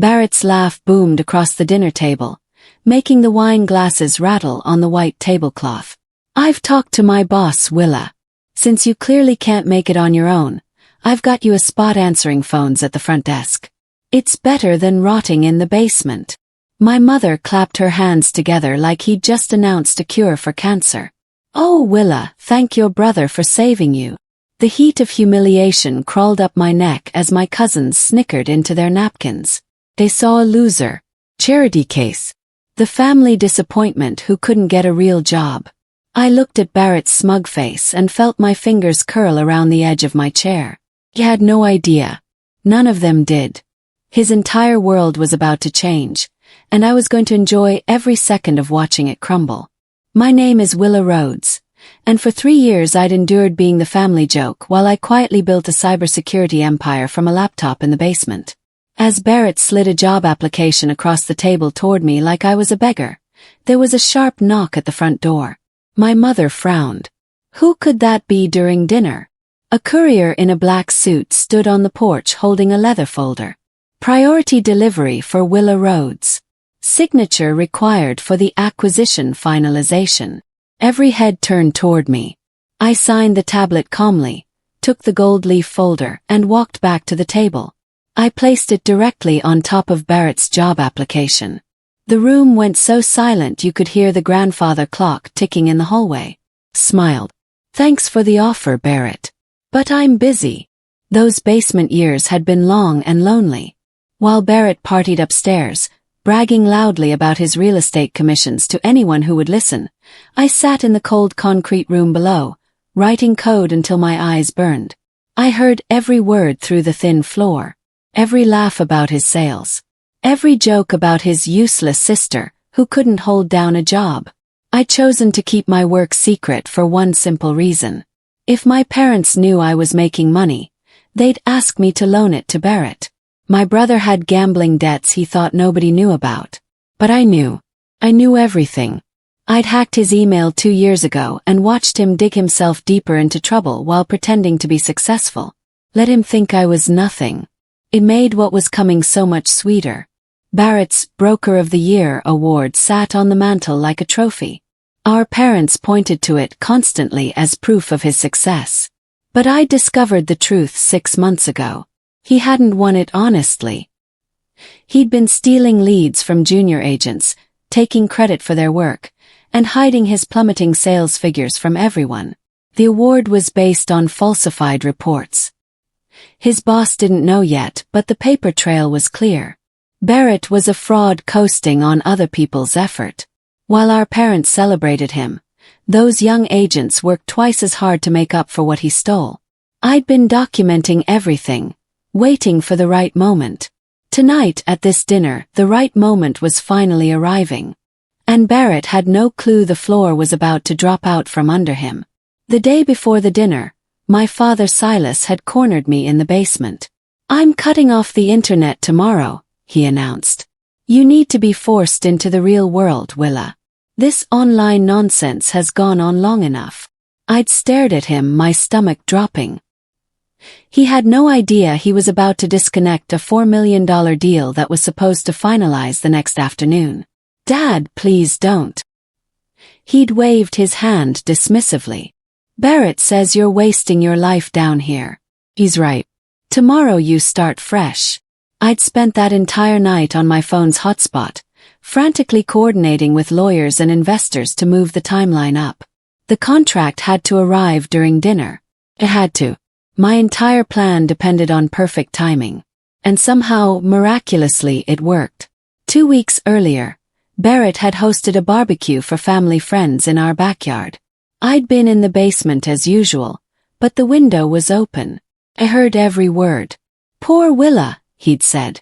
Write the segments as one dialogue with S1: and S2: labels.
S1: Barrett's laugh boomed across the dinner table, making the wine glasses rattle on the white tablecloth. "I've talked to my boss, Willa. Since you clearly can't make it on your own, I've got you a spot answering phones at the front desk. It's better than rotting in the basement." My mother clapped her hands together like he'd just announced a cure for cancer. "Oh, Willa, thank your brother for saving you." The heat of humiliation crawled up my neck as my cousins snickered into their napkins. They saw a loser. Charity case. The family disappointment who couldn't get a real job. I looked at Barrett's smug face and felt my fingers curl around the edge of my chair. He had no idea. None of them did. His entire world was about to change, and I was going to enjoy every second of watching it crumble. My name is Willa Rhodes, and for 3 years I'd endured being the family joke while I quietly built a cybersecurity empire from a laptop in the basement. As Barrett slid a job application across the table toward me like I was a beggar, there was a sharp knock at the front door. My mother frowned. Who could that be during dinner? A courier in a black suit stood on the porch holding a leather folder. Priority delivery for Willa Rhodes. Signature required for the acquisition finalization. Every head turned toward me. I signed the tablet calmly, took the gold leaf folder, and walked back to the table. I placed it directly on top of Barrett's job application. The room went so silent you could hear the grandfather clock ticking in the hallway. Smiled. "Thanks for the offer, Barrett. But I'm busy." Those basement years had been long and lonely. While Barrett partied upstairs, bragging loudly about his real estate commissions to anyone who would listen, I sat in the cold concrete room below, writing code until my eyes burned. I heard every word through the thin floor. Every laugh about his sales. Every joke about his useless sister, who couldn't hold down a job. I'd chosen to keep my work secret for one simple reason. If my parents knew I was making money, they'd ask me to loan it to Barrett. My brother had gambling debts he thought nobody knew about. But I knew. I knew everything. I'd hacked his email 2 years ago and watched him dig himself deeper into trouble while pretending to be successful. Let him think I was nothing. It made what was coming so much sweeter. Barrett's Broker of the Year award sat on the mantel like a trophy. Our parents pointed to it constantly as proof of his success. But I discovered the truth 6 months ago. He hadn't won it honestly. He'd been stealing leads from junior agents, taking credit for their work, and hiding his plummeting sales figures from everyone. The award was based on falsified reports. His boss didn't know yet, but the paper trail was clear. Barrett was a fraud coasting on other people's effort. While our parents celebrated him, those young agents worked twice as hard to make up for what he stole. I'd been documenting everything, waiting for the right moment. Tonight at this dinner, the right moment was finally arriving. And Barrett had no clue the floor was about to drop out from under him. The day before the dinner, my father Silas had cornered me in the basement. "I'm cutting off the internet tomorrow," he announced. "You need to be forced into the real world, Willa. This online nonsense has gone on long enough." I'd stared at him, my stomach dropping. He had no idea he was about to disconnect a $4 million deal that was supposed to finalize the next afternoon. "Dad, please don't." He'd waved his hand dismissively. "Barrett says you're wasting your life down here." "He's right. Tomorrow you start fresh." I'd spent that entire night on my phone's hotspot, frantically coordinating with lawyers and investors to move the timeline up. The contract had to arrive during dinner. It had to. My entire plan depended on perfect timing. And somehow, miraculously, it worked. 2 weeks earlier, Barrett had hosted a barbecue for family friends in our backyard. I'd been in the basement as usual, but the window was open. I heard every word. "Poor Willa," he'd said,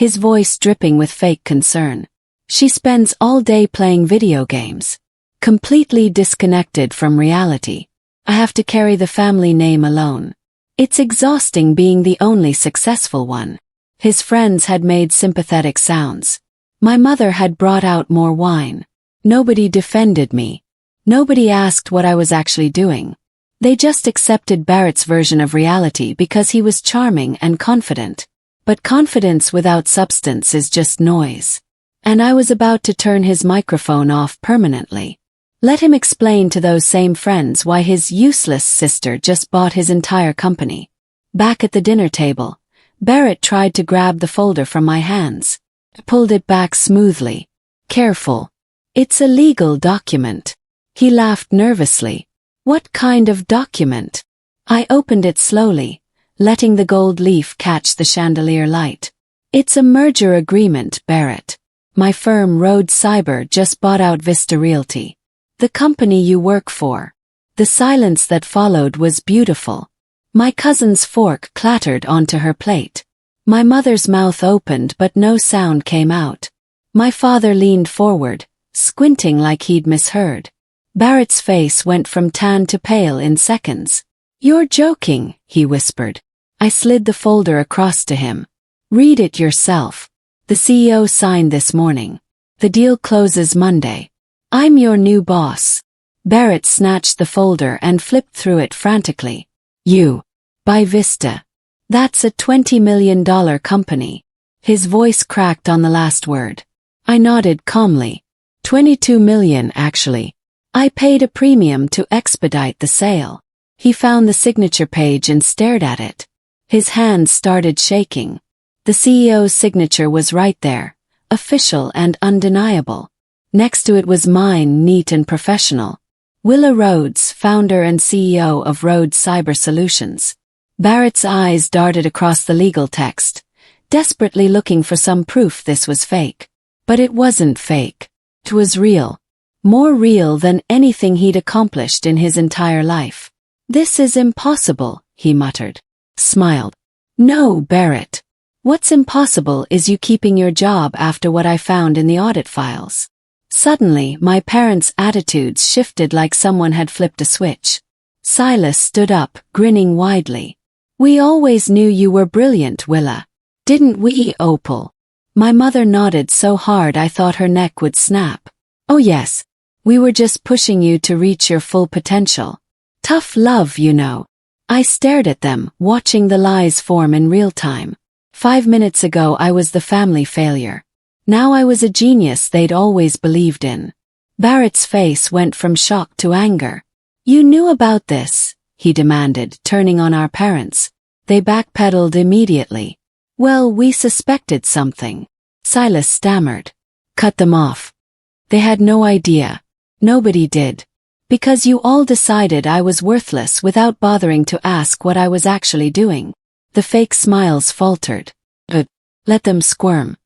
S1: his voice dripping with fake concern. "She spends all day playing video games. Completely disconnected from reality. I have to carry the family name alone. It's exhausting being the only successful one." His friends had made sympathetic sounds. My mother had brought out more wine. Nobody defended me. Nobody asked what I was actually doing. They just accepted Barrett's version of reality because he was charming and confident. But confidence without substance is just noise. And I was about to turn his microphone off permanently. Let him explain to those same friends why his useless sister just bought his entire company. Back at the dinner table, Barrett tried to grab the folder from my hands. I pulled it back smoothly. Careful. It's a legal document. He laughed nervously. What kind of document? I opened it slowly, letting the gold leaf catch the chandelier light. It's a merger agreement, Barrett. My firm Road Cyber just bought out Vista Realty. The company you work for. The silence that followed was beautiful. My cousin's fork clattered onto her plate. My mother's mouth opened but no sound came out. My father leaned forward, squinting like he'd misheard. Barrett's face went from tan to pale in seconds. You're joking, he whispered. I slid the folder across to him. Read it yourself. The CEO signed this morning. The deal closes Monday. I'm your new boss. Barrett snatched the folder and flipped through it frantically. You. By Vista. That's a $20 million company. His voice cracked on the last word. I nodded calmly. 22 million, actually. I paid a premium to expedite the sale. He found the signature page and stared at it. His hands started shaking. The CEO's signature was right there, official and undeniable. Next to it was mine, neat and professional. Willa Rhodes, founder and CEO of Rhodes Cyber Solutions. Barrett's eyes darted across the legal text, desperately looking for some proof this was fake. But it wasn't fake. It was real. More real than anything he'd accomplished in his entire life. This is impossible, he muttered. Smiled. No, Barrett. What's impossible is you keeping your job after what I found in the audit files. Suddenly, my parents' attitudes shifted like someone had flipped a switch. Silas stood up, grinning widely. We always knew you were brilliant, Willa. Didn't we, Opal? My mother nodded so hard I thought her neck would snap. Oh yes. We were just pushing you to reach your full potential. Tough love, you know. I stared at them, watching the lies form in real time. 5 minutes ago I was the family failure. Now I was a genius they'd always believed in. Barrett's face went from shock to anger. You knew about this, he demanded, turning on our parents. They backpedaled immediately. Well, we suspected something. Silas stammered. Cut them off. They had no idea. Nobody did. Because you all decided I was worthless without bothering to ask what I was actually doing. The fake smiles faltered. But let them squirm.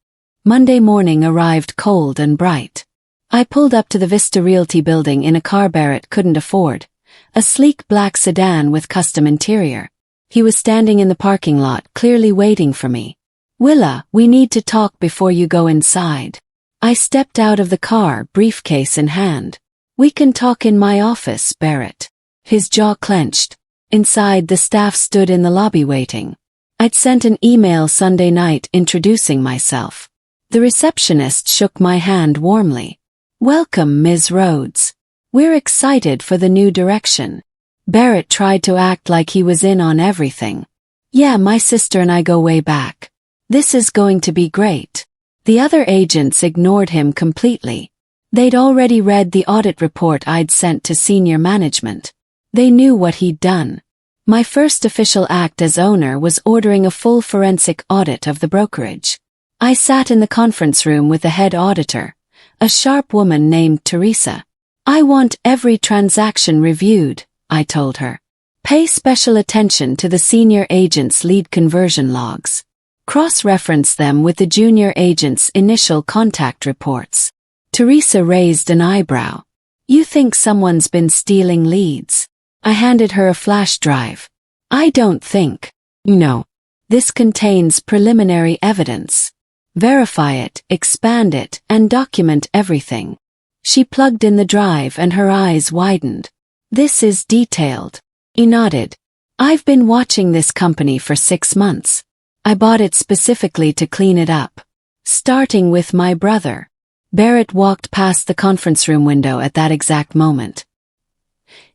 S1: Monday morning arrived cold and bright. I pulled up to the Vista Realty building in a car Barrett couldn't afford. A sleek black sedan with custom interior. He was standing in the parking lot, clearly waiting for me. Willa, we need to talk before you go inside. I stepped out of the car, briefcase in hand. We can talk in my office, Barrett. His jaw clenched. Inside, the staff stood in the lobby waiting. I'd sent an email Sunday night introducing myself. The receptionist shook my hand warmly. Welcome, Ms. Rhodes. We're excited for the new direction. Barrett tried to act like he was in on everything. Yeah, my sister and I go way back. This is going to be great. The other agents ignored him completely. They'd already read the audit report I'd sent to senior management. They knew what he'd done. My first official act as owner was ordering a full forensic audit of the brokerage. I sat in the conference room with the head auditor, a sharp woman named Teresa. I want every transaction reviewed, I told her. Pay special attention to the senior agent's lead conversion logs. Cross-reference them with the junior agent's initial contact reports. Teresa raised an eyebrow. You think someone's been stealing leads? I handed her a flash drive. I don't think. No. This contains preliminary evidence. Verify it, expand it, and document everything. She plugged in the drive and her eyes widened. This is detailed. He nodded. I've been watching this company for 6 months. I bought it specifically to clean it up. Starting with my brother. Barrett walked past the conference room window at that exact moment.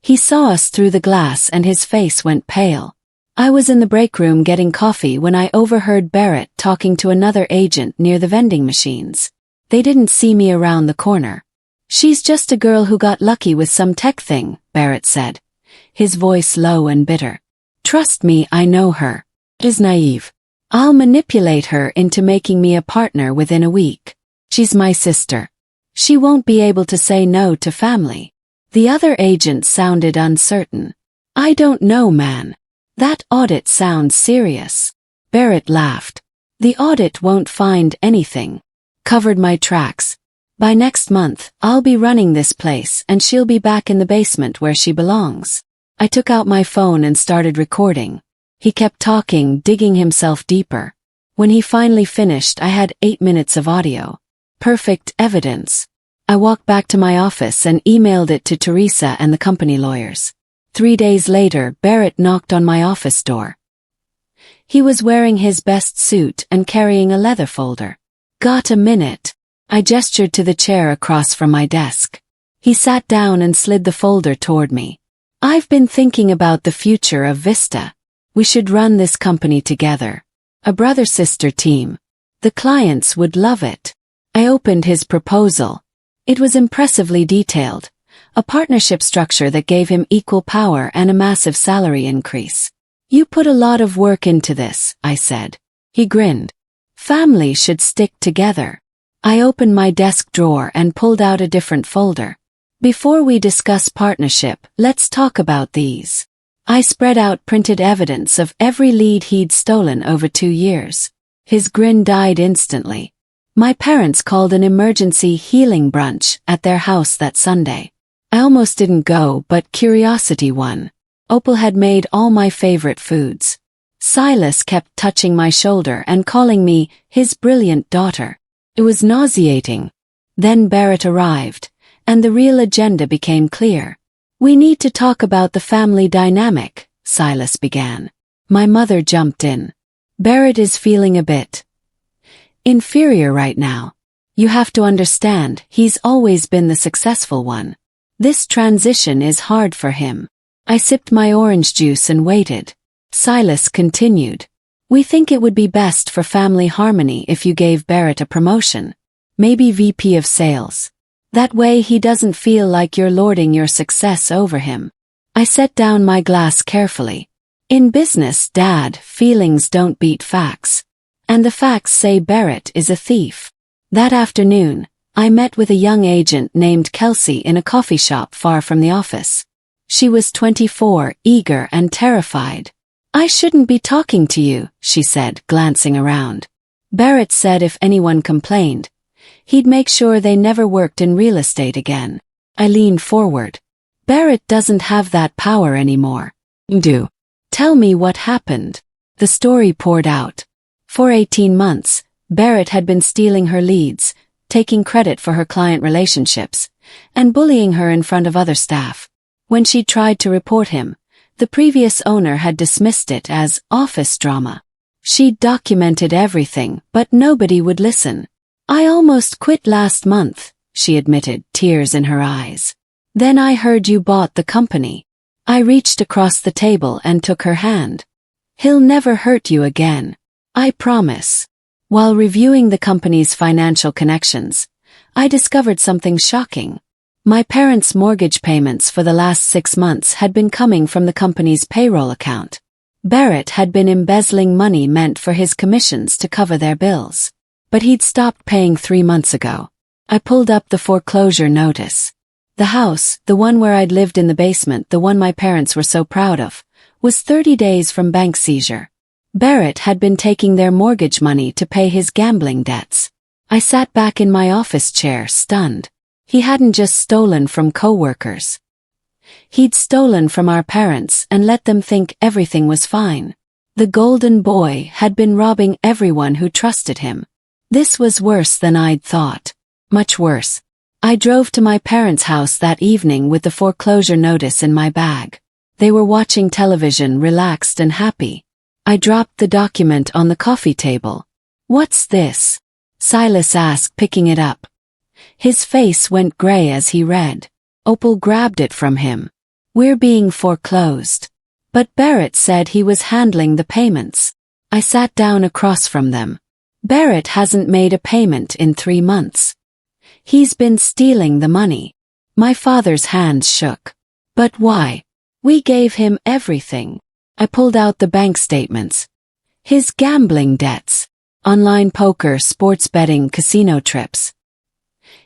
S1: He saw us through the glass and his face went pale. I was in the break room getting coffee when I overheard Barrett talking to another agent near the vending machines. They didn't see me around the corner. "She's just a girl who got lucky with some tech thing," Barrett said, his voice low and bitter. "Trust me, I know her. She's naive. I'll manipulate her into making me a partner within a week. She's my sister. She won't be able to say no to family." The other agent sounded uncertain. "I don't know, man. That audit sounds serious." Barrett laughed. "The audit won't find anything." Covered my tracks. "By next month, I'll be running this place and she'll be back in the basement where she belongs." I took out my phone and started recording. He kept talking, digging himself deeper. When he finally finished, I had 8 minutes of audio. Perfect evidence. I walked back to my office and emailed it to Teresa and the company lawyers. 3 days later, Barrett knocked on my office door. He was wearing his best suit and carrying a leather folder. "Got a minute?" I gestured to the chair across from my desk. He sat down and slid the folder toward me. "I've been thinking about the future of Vista. We should run this company together. A brother-sister team. The clients would love it." I opened his proposal. It was impressively detailed. A partnership structure that gave him equal power and a massive salary increase. "You put a lot of work into this," I said. He grinned. "Family should stick together." I opened my desk drawer and pulled out a different folder. "Before we discuss partnership, let's talk about these." I spread out printed evidence of every lead he'd stolen over 2 years. His grin died instantly. My parents called an emergency healing brunch at their house that Sunday. I almost didn't go, but curiosity won. Opal had made all my favorite foods. Silas kept touching my shoulder and calling me his brilliant daughter. It was nauseating. Then Barrett arrived, and the real agenda became clear. "We need to talk about the family dynamic," Silas began. My mother jumped in. "Barrett is feeling a bit inferior right now. You have to understand, he's always been the successful one. This transition is hard for him." I sipped my orange juice and waited. Silas continued. "We think it would be best for family harmony if you gave Barrett a promotion. Maybe VP of sales. That way he doesn't feel like you're lording your success over him." I set down my glass carefully. "In business, Dad, feelings don't beat facts. And the facts say Barrett is a thief." That afternoon, I met with a young agent named Kelsey in a coffee shop far from the office. She was 24, eager and terrified. "I shouldn't be talking to you," she said, glancing around. "Barrett said if anyone complained, he'd make sure they never worked in real estate again." I leaned forward. "Barrett doesn't have that power anymore." "Do. Tell me what happened." The story poured out. For 18 months, Barrett had been stealing her leads, taking credit for her client relationships, and bullying her in front of other staff. When she tried to report him, the previous owner had dismissed it as office drama. She'd documented everything, but nobody would listen. "I almost quit last month," she admitted, tears in her eyes. "Then I heard you bought the company." I reached across the table and took her hand. "He'll never hurt you again. I promise." While reviewing the company's financial connections, I discovered something shocking. My parents' mortgage payments for the last 6 months had been coming from the company's payroll account. Barrett had been embezzling money meant for his commissions to cover their bills. But he'd stopped paying 3 months ago. I pulled up the foreclosure notice. The house, the one where I'd lived in the basement, the one my parents were so proud of, was 30 days from bank seizure. Barrett had been taking their mortgage money to pay his gambling debts. I sat back in my office chair, stunned. He hadn't just stolen from coworkers. He'd stolen from our parents and let them think everything was fine. The golden boy had been robbing everyone who trusted him. This was worse than I'd thought. Much worse. I drove to my parents' house that evening with the foreclosure notice in my bag. They were watching television, relaxed and happy. I dropped the document on the coffee table. "What's this?" Silas asked, picking it up. His face went gray as he read. Opal grabbed it from him. "We're being foreclosed." But Barrett said he was handling the payments. I sat down across from them. Barrett hasn't made a payment in 3 months. He's been stealing the money. My father's hands shook. But why? We gave him everything. I pulled out the bank statements. His gambling debts. Online poker, sports betting, casino trips.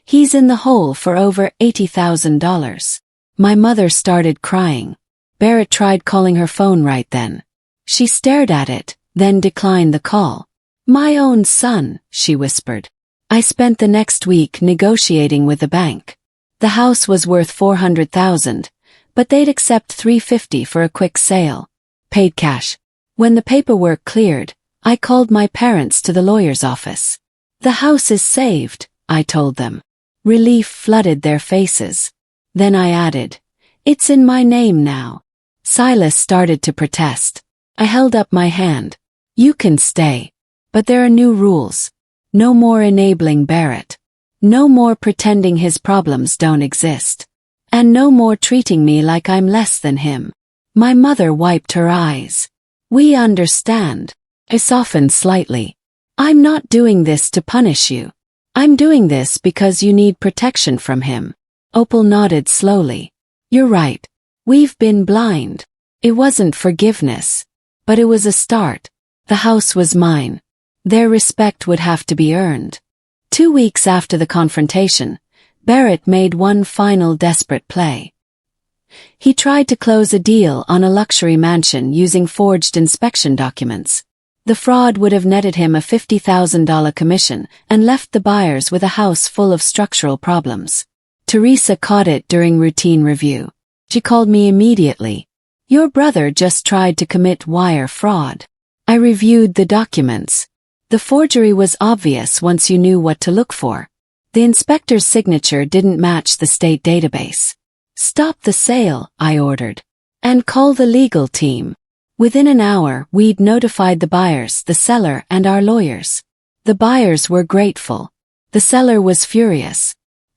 S1: He's in the hole for over $80,000. My mother started crying. Barrett tried calling her phone right then. She stared at it, then declined the call. My own son, she whispered. I spent the next week negotiating with the bank. The house was worth $400,000, but they'd accept $350 for a quick sale. Paid cash. When the paperwork cleared, I called my parents to the lawyer's office. The house is saved, I told them. Relief flooded their faces. Then I added, it's in my name now. Silas started to protest. I held up my hand. You can stay. But there are new rules. No more enabling Barrett. No more pretending his problems don't exist. And no more treating me like I'm less than him. My mother wiped her eyes. We understand. I softened slightly. I'm not doing this to punish you. I'm doing this because you need protection from him. Opal nodded slowly. You're right. We've been blind. It wasn't forgiveness. But it was a start. The house was mine. Their respect would have to be earned. 2 weeks after the confrontation, Barrett made one final desperate play. He tried to close a deal on a luxury mansion using forged inspection documents. The fraud would have netted him a $50,000 commission and left the buyers with a house full of structural problems. Teresa caught it during routine review. She called me immediately. Your brother just tried to commit wire fraud. I reviewed the documents. The forgery was obvious once you knew what to look for. The inspector's signature didn't match the state database. Stop the sale, I ordered. And call the legal team. Within an hour, we'd notified the buyers, the seller, and our lawyers. The buyers were grateful. The seller was furious.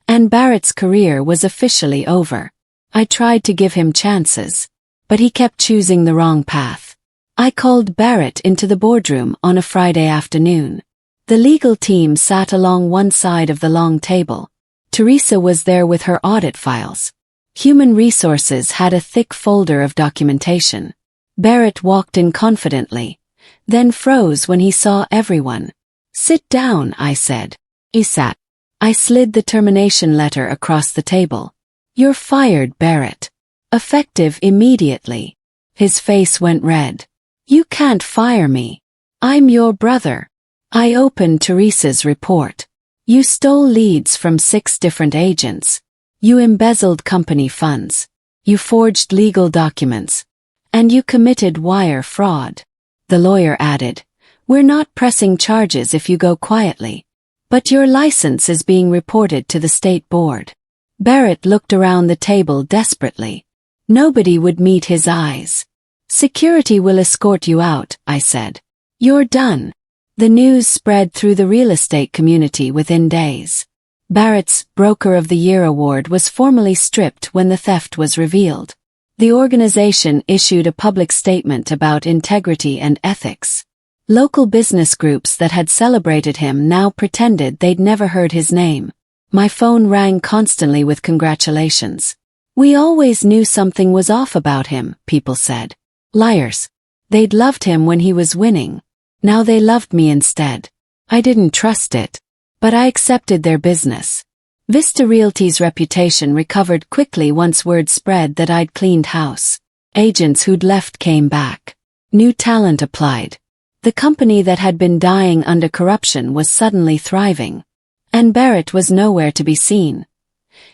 S1: And Barrett's career was officially over. I tried to give him chances. But he kept choosing the wrong path. I called Barrett into the boardroom on a Friday afternoon. The legal team sat along one side of the long table. Teresa was there with her audit files. Human Resources had a thick folder of documentation. Barrett walked in confidently, then froze when he saw everyone. Sit down, I said. He sat. I slid the termination letter across the table. You're fired, Barrett. Effective immediately. His face went red. You can't fire me. I'm your brother. I opened Teresa's report. You stole leads from 6 different agents. You embezzled company funds. You forged legal documents. And you committed wire fraud. The lawyer added, we're not pressing charges if you go quietly. But your license is being reported to the state board. Barrett looked around the table desperately. Nobody would meet his eyes. Security will escort you out, I said. You're done. The news spread through the real estate community within days. Barrett's Broker of the Year award was formally stripped when the theft was revealed. The organization issued a public statement about integrity and ethics. Local business groups that had celebrated him now pretended they'd never heard his name. My phone rang constantly with congratulations. We always knew something was off about him, people said. Liars. They'd loved him when he was winning. Now they loved me instead. I didn't trust it. But I accepted their business. Vista Realty's reputation recovered quickly once word spread that I'd cleaned house. Agents who'd left came back. New talent applied. The company that had been dying under corruption was suddenly thriving. And Barrett was nowhere to be seen.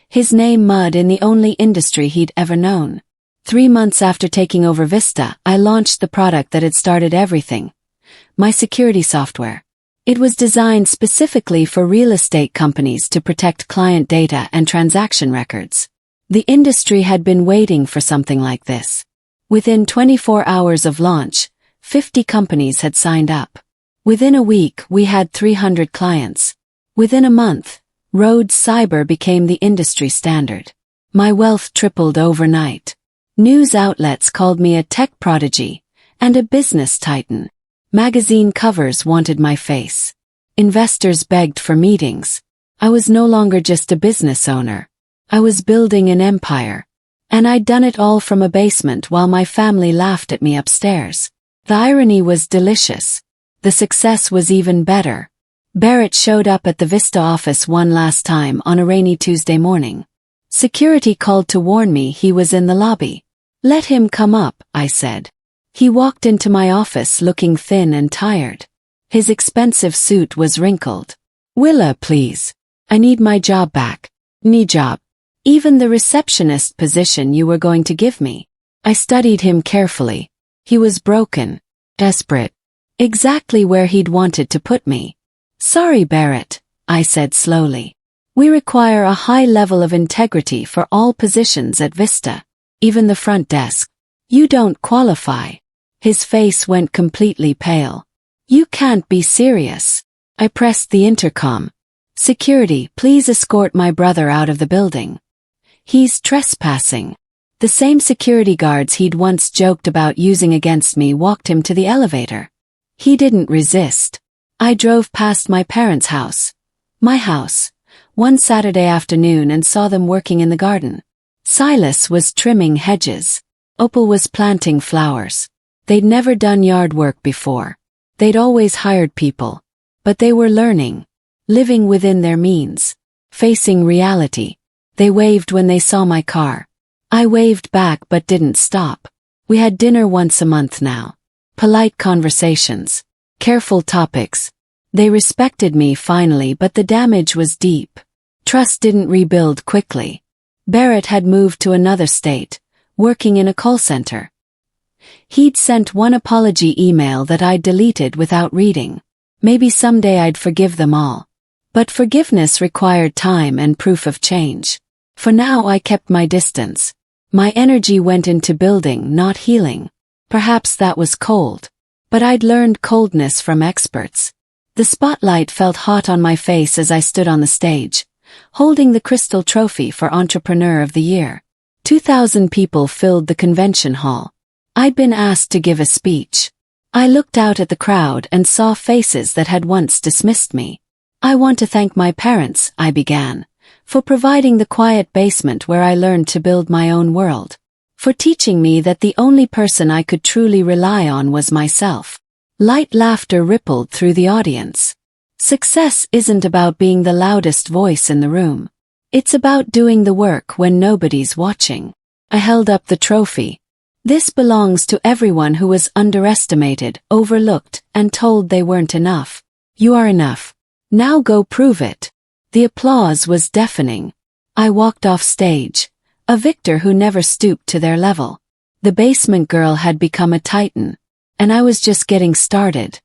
S1: His name mud in the only industry he'd ever known. 3 months after taking over Vista, I launched the product that had started everything. My security software. It was designed specifically for real estate companies to protect client data and transaction records. The industry had been waiting for something like this. Within 24 hours of launch, 50 companies had signed up. Within a week, we had 300 clients. Within a month, Rhodes Cyber became the industry standard. My wealth tripled overnight. News outlets called me a tech prodigy and a business titan. Magazine covers wanted my face. Investors begged for meetings. I was no longer just a business owner. I was building an empire. And I'd done it all from a basement while my family laughed at me upstairs. The irony was delicious. The success was even better. Barrett showed up at the Vista office one last time on a rainy Tuesday morning. Security called to warn me he was in the lobby. "Let him come up," I said. He walked into my office looking thin and tired. His expensive suit was wrinkled. "Willa, please. I need my job back." "Knee job. Even the receptionist position you were going to give me." I studied him carefully. He was broken. Desperate. Exactly where he'd wanted to put me. "Sorry, Barrett," I said slowly. "We require a high level of integrity for all positions at Vista. Even the front desk. You don't qualify." His face went completely pale. "You can't be serious." I pressed the intercom. "Security, please escort my brother out of the building. He's trespassing." The same security guards he'd once joked about using against me walked him to the elevator. He didn't resist. I drove past my parents' house. My house. One Saturday afternoon and saw them working in the garden. Silas was trimming hedges. Opal was planting flowers. They'd never done yard work before. They'd always hired people. But they were learning. Living within their means. Facing reality. They waved when they saw my car. I waved back but didn't stop. We had dinner once a month now. Polite conversations. Careful topics. They respected me finally, but the damage was deep. Trust didn't rebuild quickly. Barrett had moved to another state, working in a call center. He'd sent one apology email that I'd deleted without reading. Maybe someday I'd forgive them all. But forgiveness required time and proof of change. For now I kept my distance. My energy went into building, not healing. Perhaps that was cold. But I'd learned coldness from experts. The spotlight felt hot on my face as I stood on the stage, holding the crystal trophy for Entrepreneur of the Year. 2,000 people filled the convention hall. I'd been asked to give a speech. I looked out at the crowd and saw faces that had once dismissed me. "I want to thank my parents," I began, "for providing the quiet basement where I learned to build my own world. For teaching me that the only person I could truly rely on was myself." Light laughter rippled through the audience. Success isn't about being the loudest voice in the room. It's about doing the work when nobody's watching. I held up the trophy. "This belongs to everyone who was underestimated, overlooked, and told they weren't enough. You are enough. Now go prove it." The applause was deafening. I walked off stage, a victor who never stooped to their level. The basement girl had become a titan, and I was just getting started.